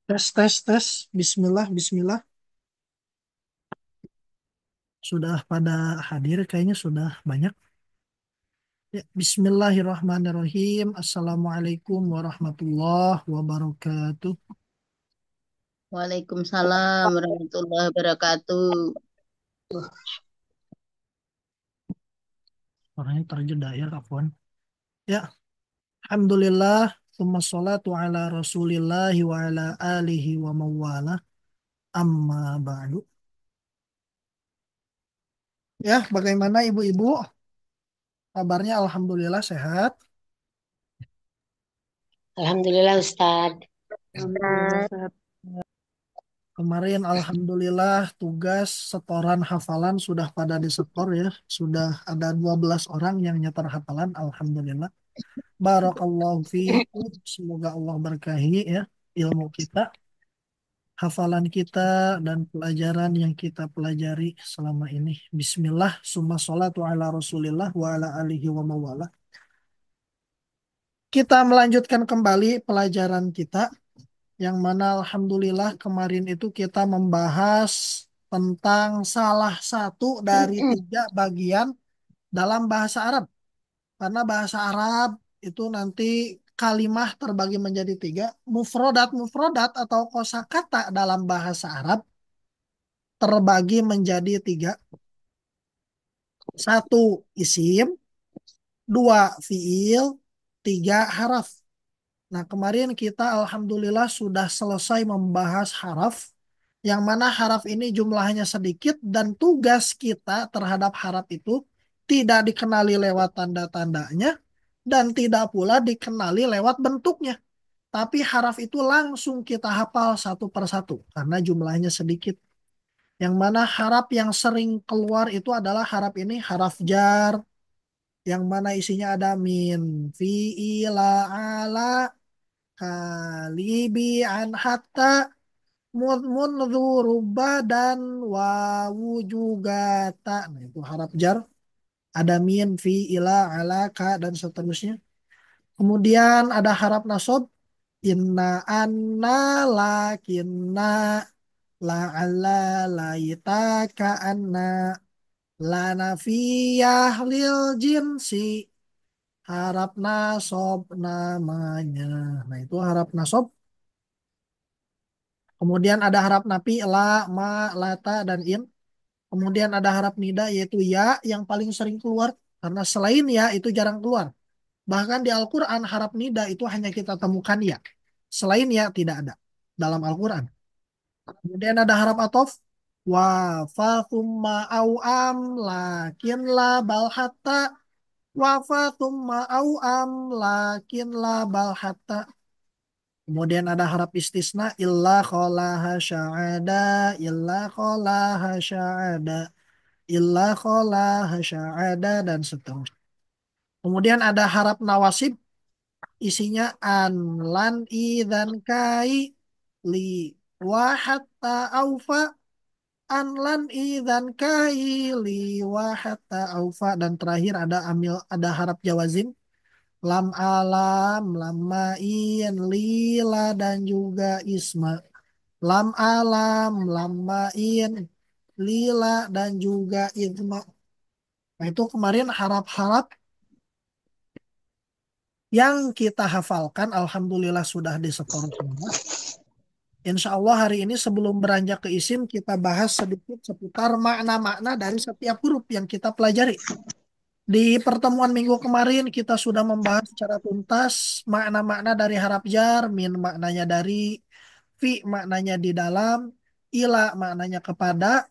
Tes, tes, tes. Bismillah, bismillah. Sudah pada hadir, kayaknya sudah banyak. Ya, Bismillahirrahmanirrahim. Assalamualaikum warahmatullahi wabarakatuh. Waalaikumsalam warahmatullahi wabarakatuh. Wah, orangnya terjeda ya, Afwan. Ya, Alhamdulillah. Tsumma sholatu ala rasulillahi wa ala alihi wa mawala. Amma ba'du. Ya, bagaimana ibu-ibu? Kabarnya Alhamdulillah sehat. Alhamdulillah Ustadz. Alhamdulillah sehat. Kemarin Alhamdulillah tugas setoran hafalan sudah pada disetor ya. Sudah ada 12 orang yang nyetor hafalan. Alhamdulillah. Barakallahu fiikum. Semoga Allah berkahi ya ilmu kita, hafalan kita, dan pelajaran yang kita pelajari selama ini. Bismillah, summa sholatu ala rasulillah wa ala alihi wa mawala. Kita melanjutkan kembali pelajaran kita. Yang mana Alhamdulillah kemarin itu kita membahas tentang salah satu dari tiga bagian dalam bahasa Arab. Karena bahasa Arab itu nanti kalimah terbagi menjadi tiga. Mufrodat atau kosakata dalam bahasa Arab terbagi menjadi tiga. Satu isim, dua fiil, tiga haraf. Nah, kemarin kita alhamdulillah sudah selesai membahas haraf, yang mana haraf ini jumlahnya sedikit dan tugas kita terhadap haraf itu tidak dikenali lewat tanda-tandanya dan tidak pula dikenali lewat bentuknya. Tapi haraf itu langsung kita hafal satu persatu karena jumlahnya sedikit. Yang mana haraf yang sering keluar itu adalah haraf ini, haraf jar, yang mana isinya ada min, fi, ila, ala, kalibi, an, hatta, mundu, ruba, dan wawu juga ta. Nah, itu harap jar. Ada min, fi, ila, ala, ka, dan seterusnya. Kemudian ada harap nasob. Inna, anna, lakinna, la'alla, laita, ka'anna, la nafiyah lil jinsi. Harap nasob namanya. Nah, itu harap nasob. Kemudian ada harap napi, la, ma, lata, dan in. Kemudian ada harap nida, yaitu ya yang paling sering keluar. Karena selain ya itu jarang keluar. Bahkan di Al-Quran harap nida itu hanya kita temukan ya. Selain ya tidak ada dalam Al-Quran. Kemudian ada harap atof. Wa, fa, thumma, au, am, lakin, la, bal, hatta. Wa, fa, thumma, au, am, lakin, la, bal, hatta. Kemudian ada harap istisna illa kholaha sya'ada, illa kholaha sya'ada, illa kholaha sya'ada, dan seterusnya. Kemudian ada harap nawasib, isinya an, lan, idan, kai, li, wa, hatta, aufa, an, lan, idan, kai, li, wa, hatta, aufa, dan terakhir ada amil, ada harap jawazim, lam, alam, lam, ma'in, lila, dan juga isma. Lam, alam, lam, ma'in, lila, dan juga idma. Nah, itu kemarin harap-harap yang kita hafalkan. Alhamdulillah sudah disetor semua. Insya Allah hari ini sebelum beranjak ke isim kita bahas sedikit seputar makna-makna dari setiap huruf yang kita pelajari. Di pertemuan minggu kemarin kita sudah membahas secara tuntas makna-makna dari harap jar, min maknanya dari, fi maknanya di dalam, ila maknanya kepada,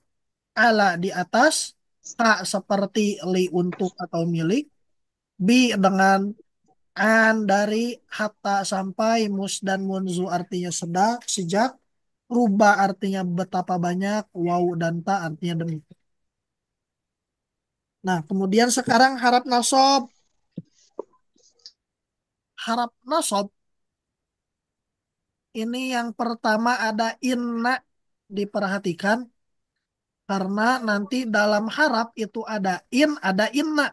ala di atas, ka seperti li untuk atau milik, bi dengan an dari, hatta sampai, mus dan munzu artinya sedang, sejak, ruba artinya betapa banyak, waw dan ta artinya demikian. Nah, kemudian sekarang harap nasob. Harap nasob ini yang pertama ada inna, diperhatikan karena nanti dalam harap itu ada in, ada inna,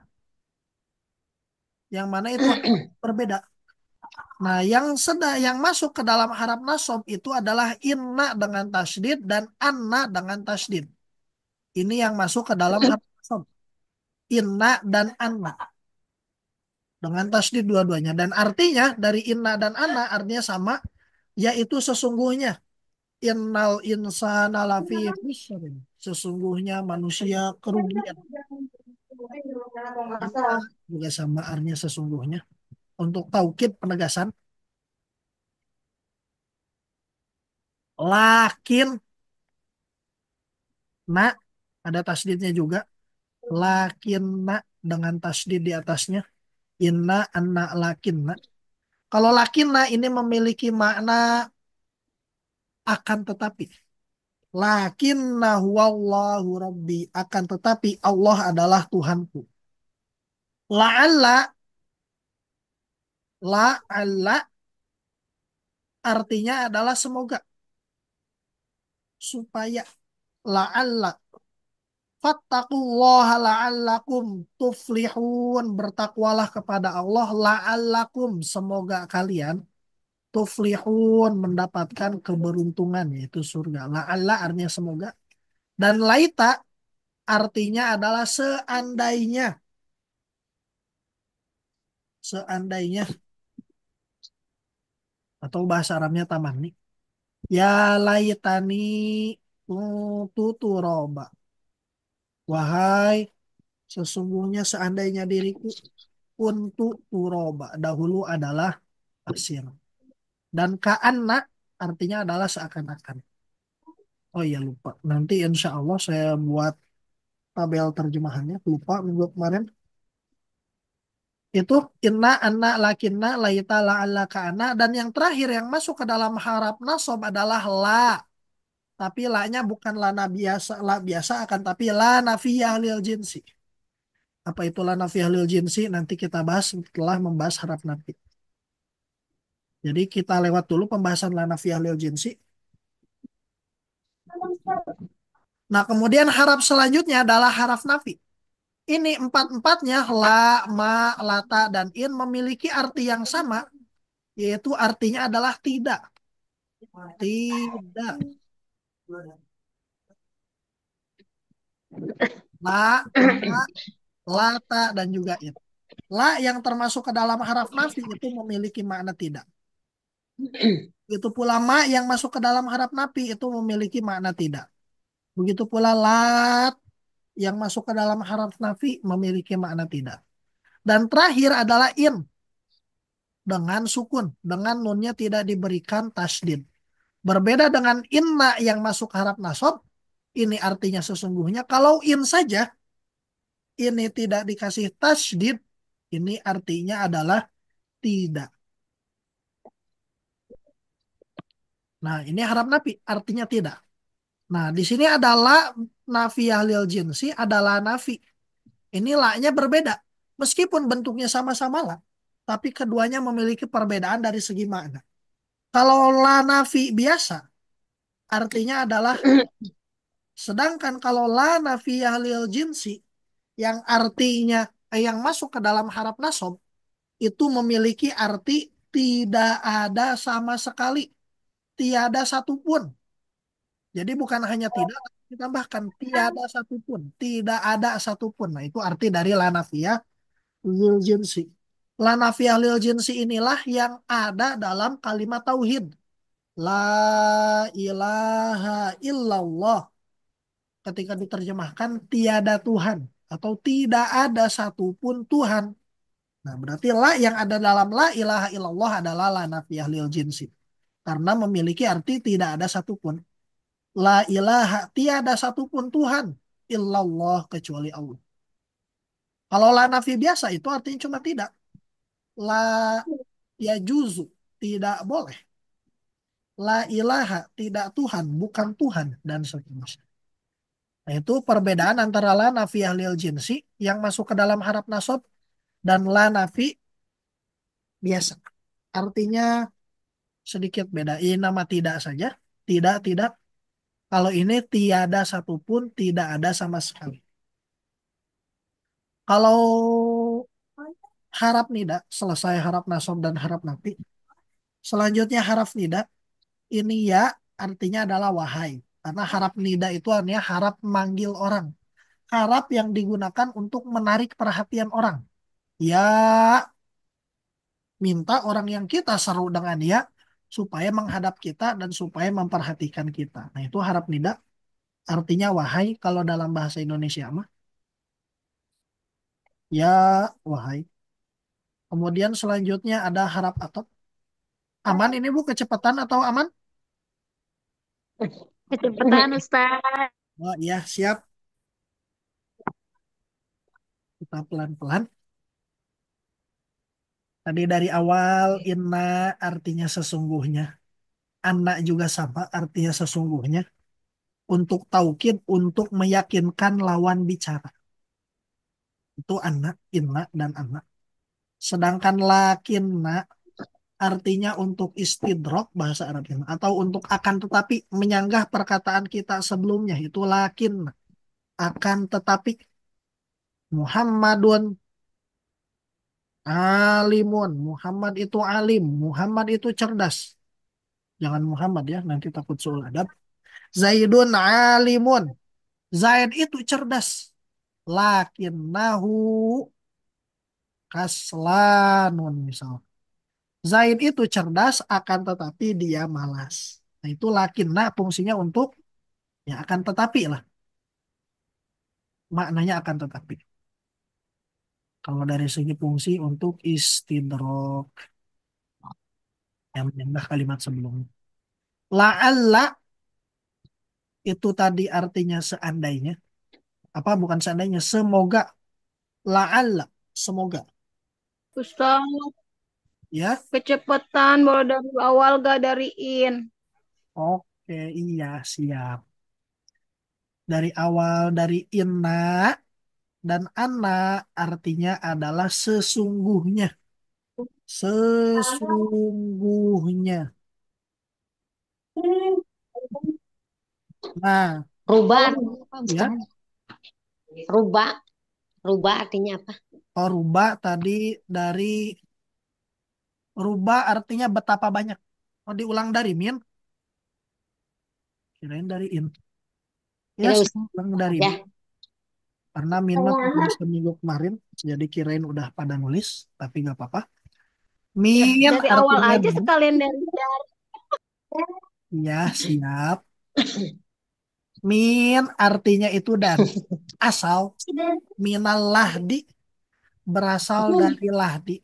yang mana itu akan berbeda. Nah, yang masuk ke dalam harap nasab itu adalah inna dengan tasdid dan anna dengan tasdid. Ini yang masuk ke dalam harap nasab. Inna dan anna dengan tasdid dua-duanya. Dan artinya dari inna dan anna artinya sama, yaitu sesungguhnya. Innal insana lafi khusrin. Sesungguhnya manusia kerugian. Anna juga sama artinya sesungguhnya. Untuk taukid penegasan. Lakin nak ada tasdidnya juga. Lakinna dengan tasdid di atasnya. Inna anna lakinna. Kalau lakinna ini memiliki makna akan tetapi. Lakinna huwallahu rabbi. Akan tetapi Allah adalah Tuhanku. La'alla, la'alla artinya adalah semoga. Supaya. La'alla. Fattaqullaha la'allakum tuflihun. Bertakwalah kepada Allah la'allakum. Semoga kalian tuflihun mendapatkan keberuntungan yaitu surga. La'alla artinya semoga. Dan laita artinya adalah seandainya. Seandainya. Atau bahasa Arabnya tamanni. Ya laitani tuturoba. Wahai sesungguhnya seandainya diriku untuk turoba. Dahulu adalah pasir. Dan ka'anna artinya adalah seakan-akan. Oh iya lupa. Nanti insya Allah saya buat tabel terjemahannya. Lupa minggu kemarin. Itu inna, anna, lakinna, laita, la'alla, ka'anna. Dan yang terakhir yang masuk ke dalam harap nasab adalah la. Tapi la-nya bukan lana biasa, la biasa akan tapi la nafiyah lil jinsi. Apa itu la nafiyah lil jinsi? Nanti kita bahas setelah membahas harap nafi. Jadi kita lewat dulu pembahasan la nafiyah lil jinsi. Nah, kemudian harap selanjutnya adalah haraf nafi. Ini empat-empatnya la, ma, lata, dan in memiliki arti yang sama, yaitu artinya adalah tidak. Tidak. La, ma, lata, dan juga in. La yang termasuk ke dalam haraf nafi itu memiliki makna tidak. Begitu pula ma yang masuk ke dalam haraf nafi itu memiliki makna tidak. Begitu pula lat yang masuk ke dalam haraf nafi memiliki makna tidak. Dan terakhir adalah in dengan sukun, dengan nunnya tidak diberikan tasdid. Berbeda dengan inna yang masuk harap nasab, ini artinya sesungguhnya. Kalau in saja, ini tidak dikasih tasdid, ini artinya adalah tidak. Nah, ini harap nafi, artinya tidak. Nah, di sini adalah nafiyah lil jinsi adalah nafi. Ini la-nya berbeda. Meskipun bentuknya sama-sama la, tapi keduanya memiliki perbedaan dari segi makna. Kalau la nafi biasa, artinya adalah sedangkan kalau la nafiyah lil jinsi yang artinya yang masuk ke dalam harap nasab itu memiliki arti tidak ada sama sekali, tiada satupun. Jadi bukan hanya tidak, tapi ditambahkan tiada satupun, tidak ada satupun. Nah, itu arti dari la nafiyah lil jinsi. La nafiyah lil jinsi inilah yang ada dalam kalimat tauhid. La ilaha illallah. Ketika diterjemahkan tiada Tuhan atau tidak ada satupun Tuhan. Nah, berarti la yang ada dalam la ilaha illallah adalah la nafiyah lil jinsi. Karena memiliki arti tidak ada satupun. La ilaha tiada satupun Tuhan illallah kecuali Allah. Kalau la nafi biasa itu artinya cuma tidak. La ya juzu tidak boleh. La ilaha tidak Tuhan, bukan Tuhan dan seterusnya. Nah, itu perbedaan antara la nafiyah lil jinsi yang masuk ke dalam harap nasab dan la nafi biasa. Artinya sedikit beda. Ini nama tidak saja. Tidak, tidak. Kalau ini tiada satupun, tidak ada sama sekali. Kalau Harap nida, selesai harap nasab dan harap nafi. Selanjutnya harap nida, ini ya artinya adalah wahai. Karena harap nida itu artinya harap manggil orang. Harap yang digunakan untuk menarik perhatian orang. Ya, minta orang yang kita seru dengan dia supaya menghadap kita dan supaya memperhatikan kita. Nah, itu harap nida artinya wahai kalau dalam bahasa Indonesia mah. Ya, wahai. Kemudian selanjutnya ada harap atau aman ini Bu kecepatan atau aman? Kecepatan Ustaz. Oh iya, siap. Kita pelan-pelan. Tadi dari awal inna artinya sesungguhnya. Anak juga sama artinya sesungguhnya. Untuk taukid, untuk meyakinkan lawan bicara. Itu anak, inna, dan anak. Sedangkan lakinna artinya untuk istidrok bahasa Arabnya. Atau untuk akan tetapi menyanggah perkataan kita sebelumnya. Itu lakin. Akan tetapi Muhammadun alimun. Muhammad itu alim. Muhammad itu cerdas. Jangan Muhammad ya, nanti takut suul adab. Zaidun alimun. Zaid itu cerdas. Lakinnahu kaslanun misal. Zaid itu cerdas akan tetapi dia malas. Nah itu lakinna fungsinya untuk ya akan tetapi lah. Maknanya akan tetapi. Kalau dari segi fungsi untuk istidrok yang menambah kalimat sebelumnya. La'alla itu tadi artinya seandainya. Apa bukan seandainya? Semoga. La'alla. Semoga. Ustaz, Ya. kecepatan baru dari awal gak dari in. Oke, iya siap. Dari awal dari inna dan anna artinya adalah sesungguhnya. Sesungguhnya. Nah, Rubah kalau artinya apa ya, Ustaz? Rubah, rubah artinya apa? kalau rubah tadi dari rubah artinya betapa banyak. Oh, diulang dari min, kirain dari in. Ya, Tidak saya usah ulang dari ya. min. Karena min mah tulis seminggu kemarin, jadi kirain udah pada nulis, tapi nggak apa-apa. Min Dari awal artinya aja dan. sekalian dari. Ya, siap. Min artinya itu dan. Asal. Minal lahdi berasal dari lahdi.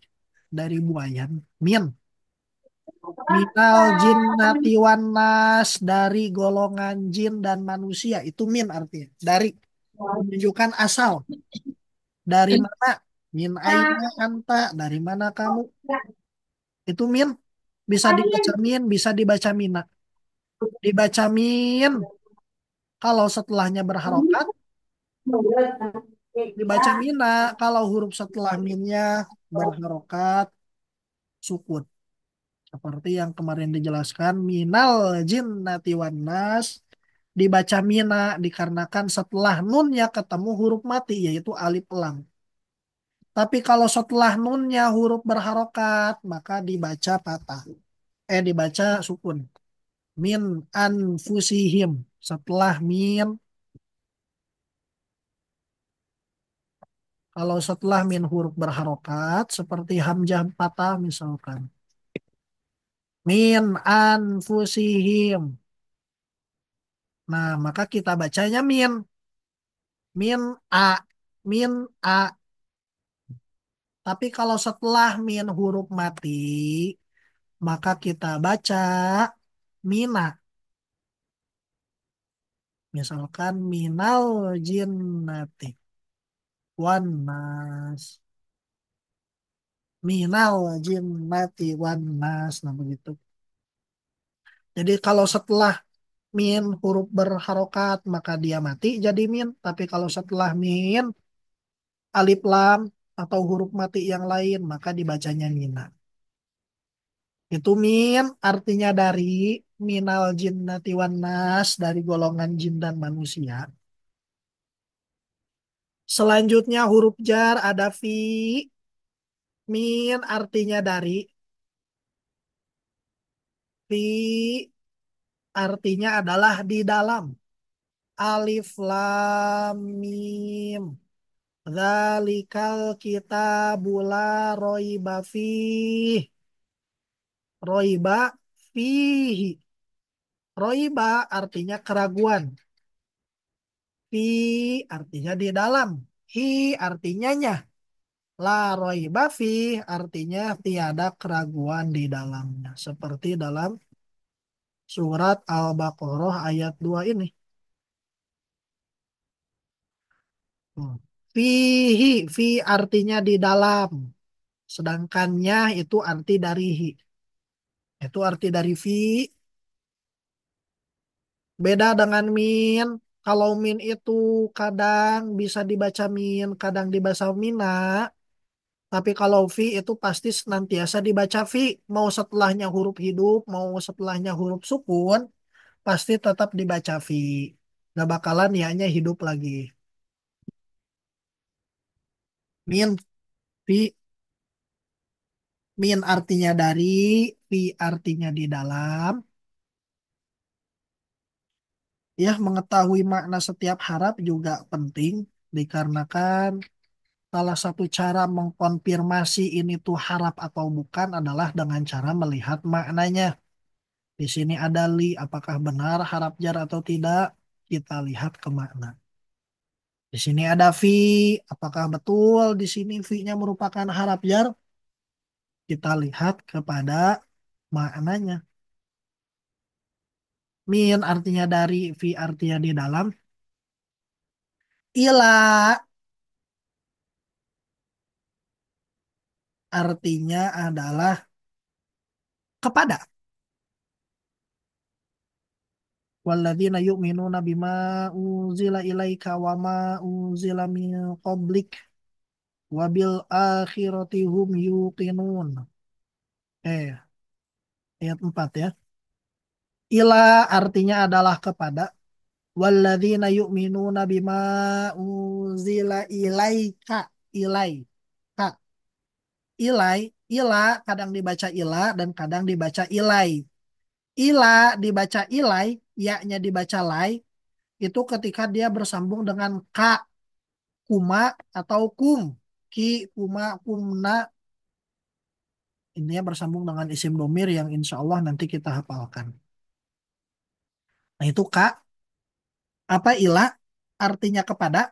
Dari buayan. Min. Minal jinnati wan nas dari golongan jin dan manusia. Itu min artinya. Dari. Menunjukkan asal. Dari mana? Min aina anta. Dari mana kamu? Itu min. Bisa dibaca min, bisa dibaca mina. Dibaca min. Kalau setelahnya berharokat, dibaca mina. Kalau huruf setelah minnya berharokat, sukun. Seperti yang kemarin dijelaskan, minal jinnati wan nas. Dibaca mina dikarenakan setelah nunnya ketemu huruf mati, yaitu alif lam. Tapi kalau setelah nunnya huruf berharokat, maka dibaca patah. Dibaca sukun. Min anfusihim. Setelah min, kalau setelah min huruf berharokat, seperti hamzah patah misalkan. Min anfusihim. Nah, maka kita bacanya min. Min a. Min a. Tapi kalau setelah min huruf mati, maka kita baca mina. Misalkan minal jinnati wan nas. Minal jinnati wan nas. Nah begitu. Jadi kalau setelah min huruf berharokat maka dia mati jadi min. Tapi kalau setelah min alif lam atau huruf mati yang lain maka dibacanya mina. Itu min artinya dari minal jinnati wan nas dari golongan jin dan manusia. Selanjutnya huruf jar ada fi. Min artinya dari, fi artinya adalah di dalam. Alif lam mim. Dzalikal kitabu la roiba fih. Roiba fihi. Roiba artinya keraguan. Fi artinya di dalam. Hi artinya nya. La roiba fi artinya tiada keraguan di dalamnya. Seperti dalam surat Al-Baqarah ayat 2 ini. Hmm. Fihi, fi artinya di dalam. Sedangkannya itu arti dari hi. Itu arti dari fi. Beda dengan min. Kalau min itu kadang bisa dibaca min, kadang dibaca mina. Tapi kalau fi itu pasti senantiasa dibaca fi. Mau setelahnya huruf hidup, mau setelahnya huruf sukun, pasti tetap dibaca fi. Gak bakalan ya-nya hidup lagi. Min, fi, min artinya dari, fi artinya di dalam. Ya, mengetahui makna setiap harap juga penting dikarenakan salah satu cara mengkonfirmasi ini tuh harap atau bukan adalah dengan cara melihat maknanya. Di sini ada li, apakah benar harap jar atau tidak? Kita lihat ke makna. Di sini ada fi, apakah betul di sini fi-nya merupakan harap jar? Kita lihat kepada maknanya. Min artinya dari, fi artinya di dalam. Ila artinya adalah kepada. Walladzina yu'minuna bima unzila ilaika wa ma unzila min qablik wa bil akhirati hum yuqinun. Ayat 4 ya. Ila artinya adalah kepada. Walladzina yu'minuna bima unzila ilaika. Ilai. Ka. Ilai. Ila kadang dibaca ila dan kadang dibaca ilai. Ila dibaca ilai, ya-nya dibaca lai, itu ketika dia bersambung dengan ka, kuma, atau kum. Ki, kuma, kumna. Ini bersambung dengan isim domir yang insya Allah nanti kita hafalkan. Nah itu ka, apa ila, artinya kepada.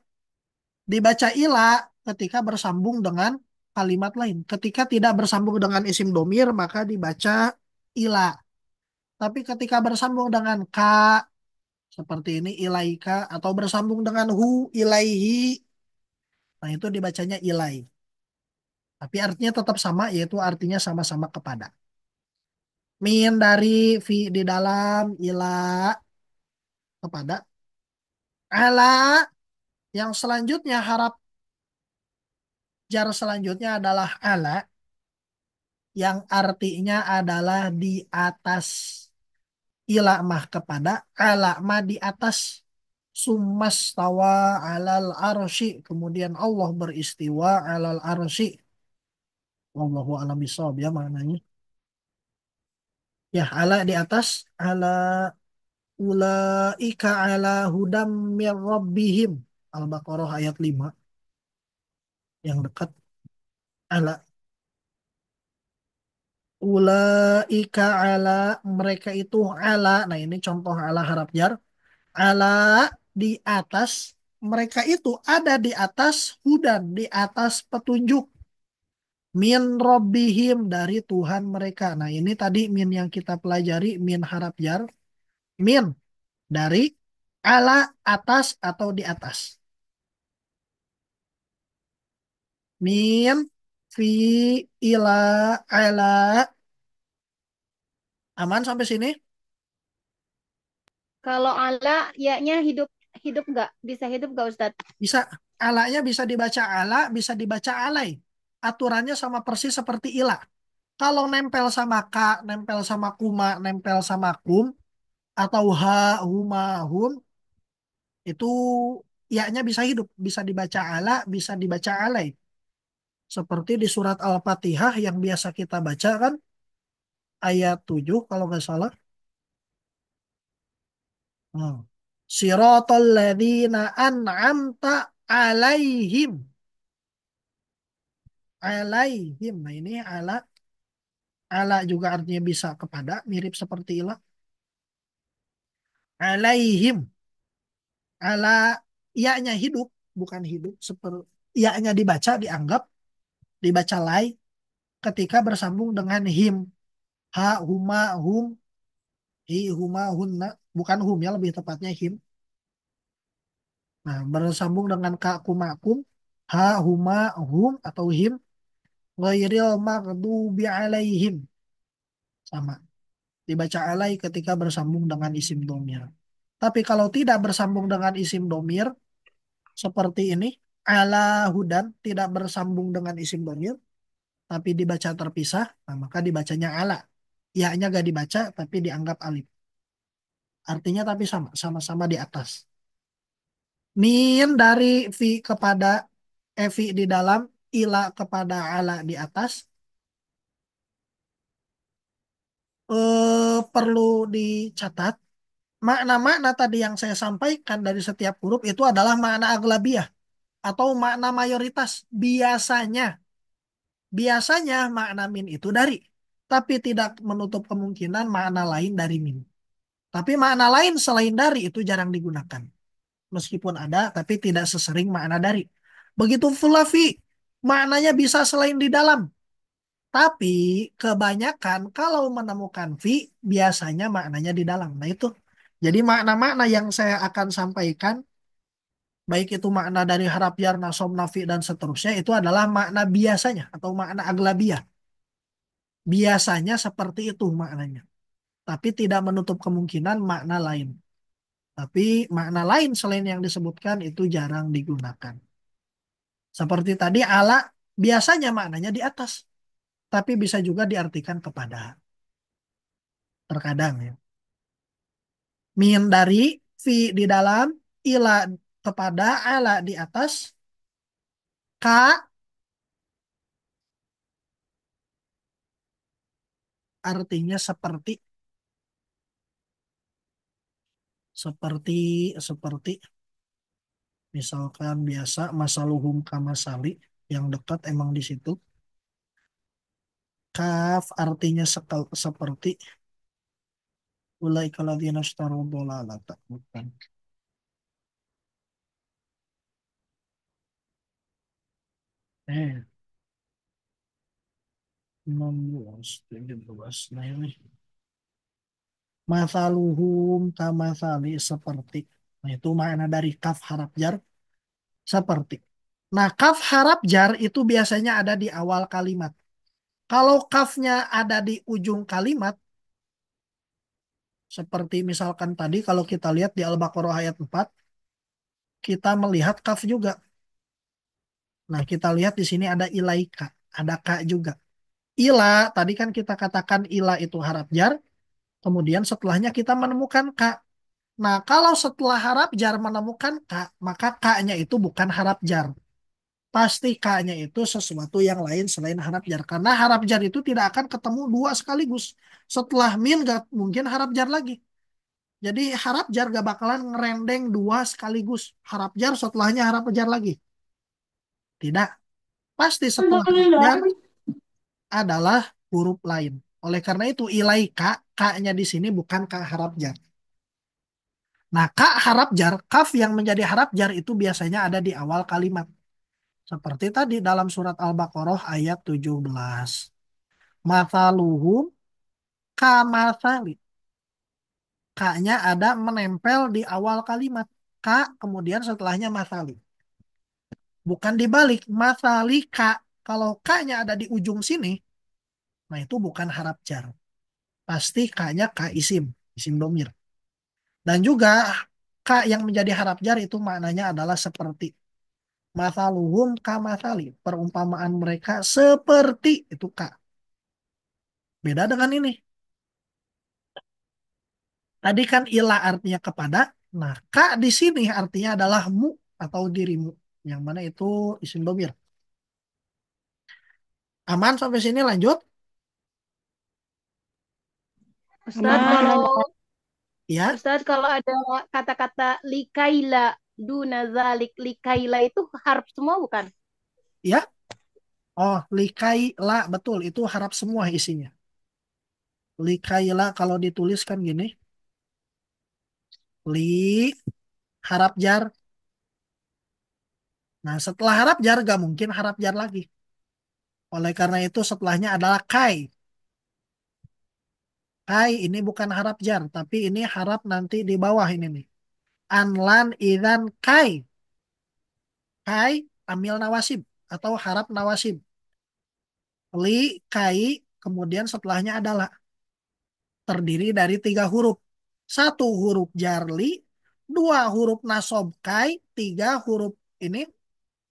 Dibaca ila ketika bersambung dengan kalimat lain. Ketika tidak bersambung dengan isim domir, maka dibaca ila. Tapi ketika bersambung dengan ka, seperti ini ilaika, atau bersambung dengan hu, ilaihi, nah itu dibacanya ilai. Tapi artinya tetap sama, yaitu artinya sama-sama kepada. Min dari fi di dalam, ila kepada. Ala yang selanjutnya harap jar selanjutnya adalah ala yang artinya adalah di atas. Ila mah kepada, ala mah di atas. Summas tawa alal arsy. Kemudian Allah beristiwa alal arsy. Wallahu a'lam bishawab ya maknanya. Ya, ala di atas, ala ulaika ala hudam mir rabbihim. Al-Baqarah ayat 5 yang dekat. Ala ulaika ala mereka itu ala. Nah, ini contoh ala harap jar. Ala di atas, mereka itu ada di atas hudan, di atas petunjuk. Min rabbihim dari Tuhan mereka. Nah, ini tadi min yang kita pelajari, min harap jar. Min dari ala atas atau di atas. Min fi ila ala aman sampai sini Kalau ala, ya-nya hidup hidup nggak? Bisa hidup nggak Ustadz? bisa alanya bisa dibaca ala bisa dibaca alai aturannya sama persis seperti ila kalau nempel sama ka nempel sama kuma nempel sama kum atau ha huma hum itu ya-nya bisa hidup bisa dibaca ala bisa dibaca alai Seperti di surat Al-Fatihah yang biasa kita baca kan, ayat 7 kalau nggak salah. Hmm. Siratal ladzina an'amta alaihim. Alaihim. Nah ini ala juga artinya bisa kepada, mirip seperti ilah. Alaihim. Ala, ianya hidup, bukan hidup. Seperti ianya dibaca, dianggap, dibaca lai ketika bersambung dengan him. Ha, huma, hum, hi, huma, hunna. Bukan hum ya, lebih tepatnya him. Nah, bersambung dengan ka, kuma, kum. Ha, huma, hum, atau him. Ghairil maghdubi alaihim. Sama. Dibaca alai ketika bersambung dengan isim domir. Tapi kalau tidak bersambung dengan isim domir, seperti ini, ala hudan, tidak bersambung dengan isim domir, tapi dibaca terpisah, nah maka dibacanya ala. Ya-nya gak dibaca, tapi dianggap alif. Artinya tapi sama, sama-sama di atas. Min dari fi kepada, fi di dalam, ila kepada ala di atas, perlu dicatat. Makna-makna tadi yang saya sampaikan dari setiap huruf itu adalah makna aglabiah atau makna mayoritas. Biasanya, biasanya makna min itu dari, tapi tidak menutup kemungkinan makna lain dari min. Tapi makna lain selain dari itu jarang digunakan. Meskipun ada, tapi tidak sesering makna dari. Begitu pula fi, maknanya bisa selain di dalam. Tapi kebanyakan kalau menemukan fi, biasanya maknanya di dalam. Nah itu. Jadi makna-makna yang saya akan sampaikan, baik itu makna dari harap jar, nasob, nafi, dan seterusnya, itu adalah makna biasanya atau makna aglabiah. Biasanya seperti itu maknanya. Tapi tidak menutup kemungkinan makna lain. Tapi makna lain selain yang disebutkan itu jarang digunakan. Seperti tadi ala biasanya maknanya di atas. Tapi bisa juga diartikan kepada. Terkadang ya. Min dari, fi di dalam, ila kepada, ala di atas, ka artinya seperti, seperti, seperti. Misalkan biasa masaluhum kamasali yang dekat emang di situ. Kaf artinya seperti ulaika ladzina ishtaru dhalalata. Bukan. Eh, 16, 17. Nah ini. Masaluhum kamasali seperti. Nah itu makna dari kaf harap jar seperti. Nah kaf harap jar itu biasanya ada di awal kalimat. Kalau kafnya ada di ujung kalimat, seperti misalkan tadi kalau kita lihat di Al-Baqarah ayat 4, kita melihat kaf juga. Nah, kita lihat di sini ada ilaika, ada ka juga. Ila, tadi kan kita katakan ila itu harap jar, kemudian setelahnya kita menemukan ka. Nah, kalau setelah harap jar menemukan ka, maka ka-nya itu bukan harap jar. Pasti ka-nya itu sesuatu yang lain selain harap jar. Karena harap jar itu tidak akan ketemu dua sekaligus. Setelah min gak mungkin harap jar lagi. Jadi harap jar gak bakalan ngerendeng dua sekaligus. Harap jar setelahnya harap jar lagi. Tidak. Pasti setelah harap jar adalah huruf lain. Oleh karena itu ilaika, ka-nya di sini bukan ka harap jar. Nah, ka harap jar, kaf yang menjadi harap jar itu biasanya ada di awal kalimat. Seperti tadi dalam surat Al-Baqarah ayat 17. Mathaluhum kamathali. Ka-nya ada menempel di awal kalimat. Ka, kemudian setelahnya mathali. Bukan dibalik, mathali ka. Kalau ka-nya ada di ujung sini, nah itu bukan harap jar. Pasti ka-nya ka isim, isim domir. Dan juga ka yang menjadi harap jar itu maknanya adalah seperti. Mathaluhum kamathali. Perumpamaan mereka seperti itu ka. Beda dengan ini. Tadi kan ilah artinya kepada. Nah, ka di sini artinya adalah mu atau dirimu. Yang mana itu isim domir. Aman sampai sini lanjut? Ustadz Aman, kalau aman. Ya, Ustadz kalau ada kata-kata likaila duna zalik likaila itu harf semua bukan? ya. Oh, likai la betul itu harap semua isinya. Likai la kalau ditulis kan gini, li harap jar. Nah, setelah harap jar gak mungkin harap jar lagi. Oleh karena itu setelahnya adalah kai. Kai ini bukan harap jar, tapi ini harap nanti di bawah ini nih. Anlan idan kai. Kai amil nawasib atau harap nawasib. Li kai kemudian setelahnya adalah terdiri dari tiga huruf. Satu huruf jar li, dua huruf nasob kai, tiga huruf ini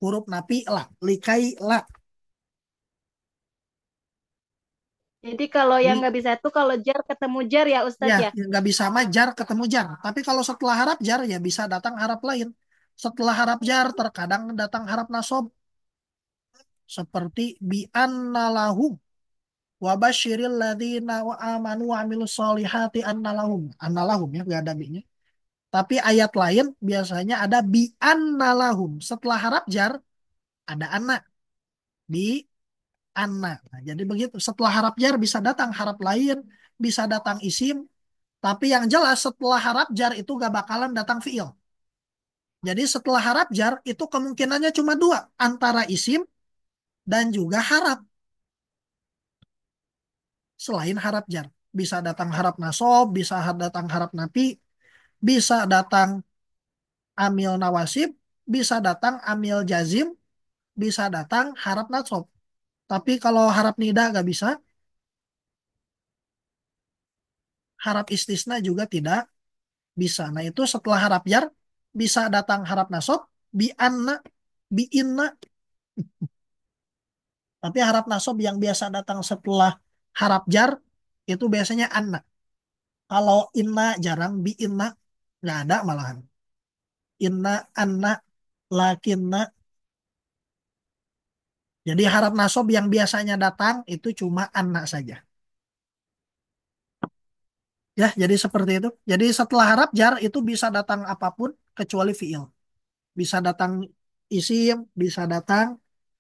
huruf napi la. Likai la. Jadi kalau yang Li nggak bisa itu kalau jar ketemu jar ya ya Ustadz ya. nggak bisa sama jar ketemu jar. Tapi kalau setelah harap jar ya bisa datang harap lain. Setelah harap jar terkadang datang harap nasob seperti bi anna lahum wa basyiril ladzina wa amanu wa amilus solihati anna lahum. Anna lahum ya nggak ada bi-nya. Tapi ayat lain biasanya ada bi anna lahum. Setelah harap jar ada anak bi anna. Nah, jadi begitu. Setelah harap jar bisa datang harap lain, bisa datang isim. Tapi yang jelas setelah harap jar itu gak bakalan datang fiil. Jadi setelah harap jar itu kemungkinannya cuma dua. Antara isim dan juga harap. Selain harap jar. Bisa datang harap nasob, bisa datang harap napi, bisa datang amil nawasib, bisa datang amil jazim, bisa datang harap nasob. Tapi kalau harap nida gak bisa, harap istisna juga tidak bisa. Nah itu setelah harap jar bisa datang harap nasob, bi anna, bi inna. Tapi harap nasob yang biasa datang setelah harap jar itu biasanya anna. Kalau inna jarang, bi inna nggak ada malahan. Inna, anna, lakinna. Jadi harap nasob yang biasanya datang itu cuma anna saja. Ya, jadi seperti itu. Jadi setelah harap jar itu bisa datang apapun kecuali fiil. Bisa datang isim, bisa datang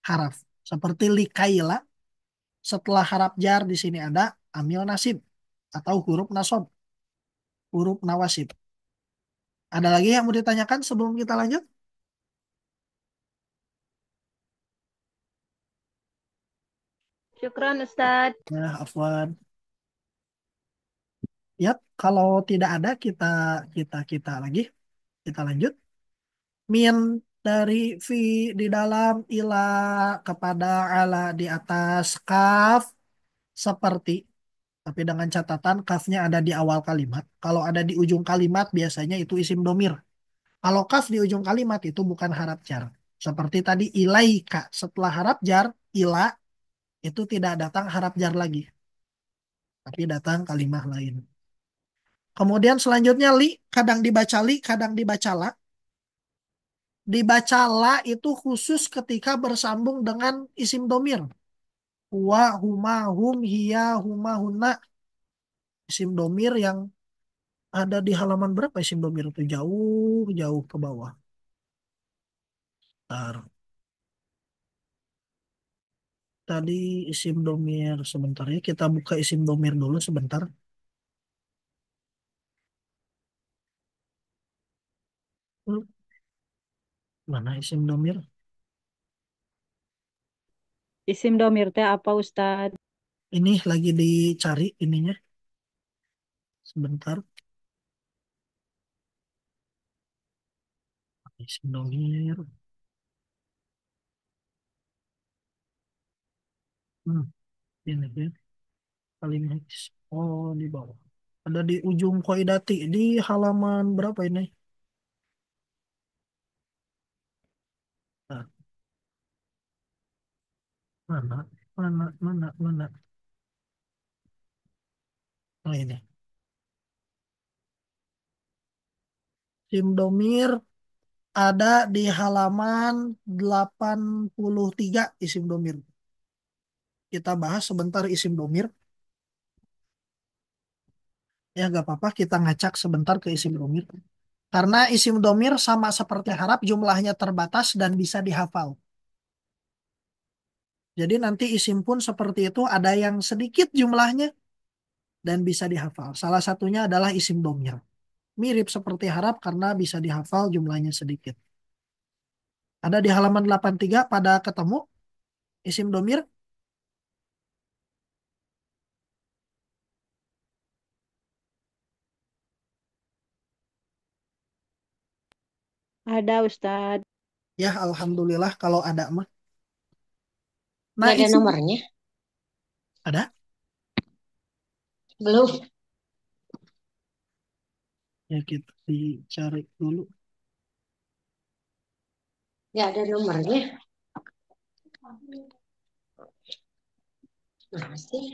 haraf. Seperti likaila, setelah harap jar di sini ada amil nasib atau huruf nasob, huruf nawasib. Ada lagi yang mau ditanyakan sebelum kita lanjut? Syukran Ustadz. Ya, Afwan. Ya, kalau tidak ada kita lagi, kita lanjut. Min dari fi di dalam ila kepada ala di atas kaf seperti tapi dengan catatan kafnya ada di awal kalimat. Kalau ada di ujung kalimat biasanya itu isim domir. Kalau kaf di ujung kalimat itu bukan harap jar. Seperti tadi ilaika setelah harap jar ila itu tidak datang harap jar lagi, tapi datang kalimat lain. Kemudian selanjutnya li kadang dibaca li, kadang dibaca la. Dibaca la itu khusus ketika bersambung dengan isim domir. Wa, huma, hum, hiya, huma, hunna. Isim domir yang ada di halaman berapa isim domir itu? Jauh, jauh ke bawah. Ntar. Tadi isim domir sebentar ya. Kita buka isim domir dulu sebentar. Hmm, Mana isim domir? Isim domir teh apa Ustadz? Ini lagi dicari ininya. Sebentar. Isim domir. Hmm, ini ya. Kalimat. Oh, di bawah. Ada di ujung Qaidati. Di halaman berapa ini? Nah, mana? Mana? Oh, ini. Isim domir ada di halaman 83 isim domir. Kita bahas sebentar isim domir. Ya nggak apa-apa kita ngacak sebentar ke isim domir. Karena isim domir sama seperti harap jumlahnya terbatas dan bisa dihafal. Jadi nanti isim pun seperti itu ada yang sedikit jumlahnya dan bisa dihafal. Salah satunya adalah isim domir. Mirip seperti harap karena bisa dihafal jumlahnya sedikit. Ada di halaman 83 pada ketemu isim domir. Ada Ustadz. Ya Alhamdulillah kalau ada mah. Nah Nggak ada isim nomornya? ada. Belum. Ya kita dicari dulu. Nggak ada nomornya. Nah, sih.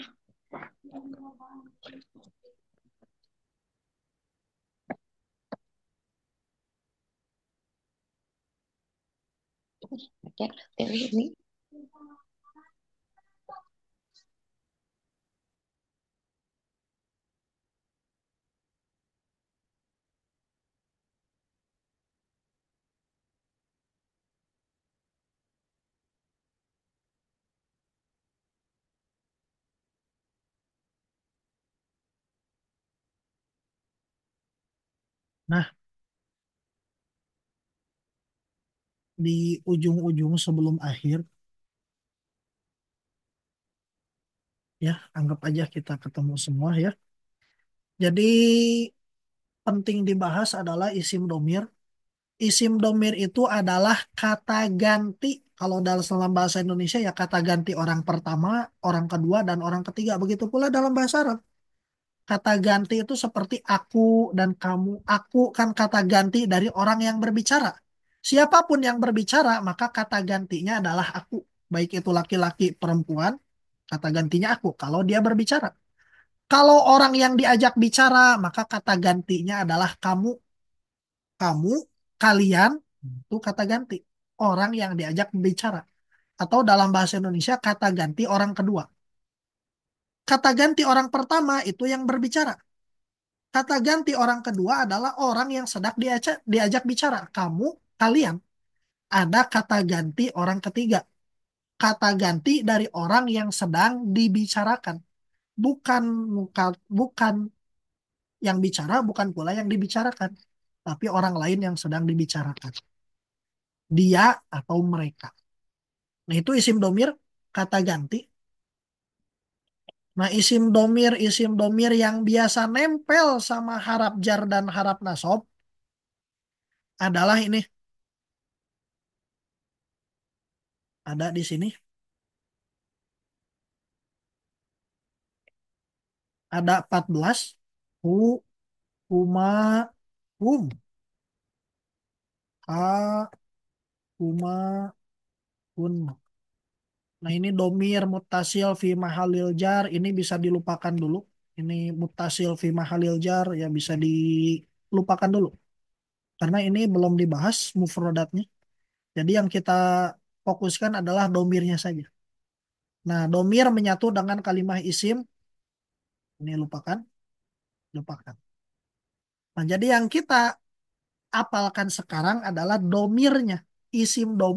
Ada ini. Nah di ujung-ujung sebelum akhir ya anggap aja kita ketemu semua ya. Jadi penting dibahas adalah isim domir. Isim domir itu adalah kata ganti. Kalau dalam bahasa Indonesia ya kata ganti orang pertama, orang kedua, dan orang ketiga. Begitu pula dalam bahasa Arab. Kata ganti itu seperti aku dan kamu. Aku kan kata ganti dari orang yang berbicara. Siapapun yang berbicara, maka kata gantinya adalah aku. Baik itu laki-laki, perempuan, kata gantinya aku. Kalau dia berbicara. Kalau orang yang diajak bicara, maka kata gantinya adalah kamu, kamu, kalian, itu kata ganti. Orang yang diajak bicara. Atau dalam bahasa Indonesia, kata ganti orang kedua. Kata ganti orang pertama itu yang berbicara. Kata ganti orang kedua adalah orang yang sedang diajak bicara. Kamu, kalian. Ada kata ganti orang ketiga. Kata ganti dari orang yang sedang dibicarakan. Bukan bukan yang bicara, bukan pula yang dibicarakan. Tapi orang lain yang sedang dibicarakan. Dia atau mereka. Nah itu isim domir, kata ganti. Nah isim domir yang biasa nempel sama harap jar dan harap nasob adalah ini. Ada di sini. Ada 14. Hu, huma, hum. Ha, huma, hun. Nah ini domir mutasil fi mahalil jar. Ini bisa dilupakan dulu. Ini mutasil fi mahalil jar. Ya bisa dilupakan dulu. Karena ini belum dibahas mufrodatnya. Jadi yang kita fokuskan adalah domirnya saja. Nah, domir menyatu dengan kalimah isim. Ini lupakan, lupakan. Nah, jadi yang kita apalkan sekarang adalah domirnya. Isim domir.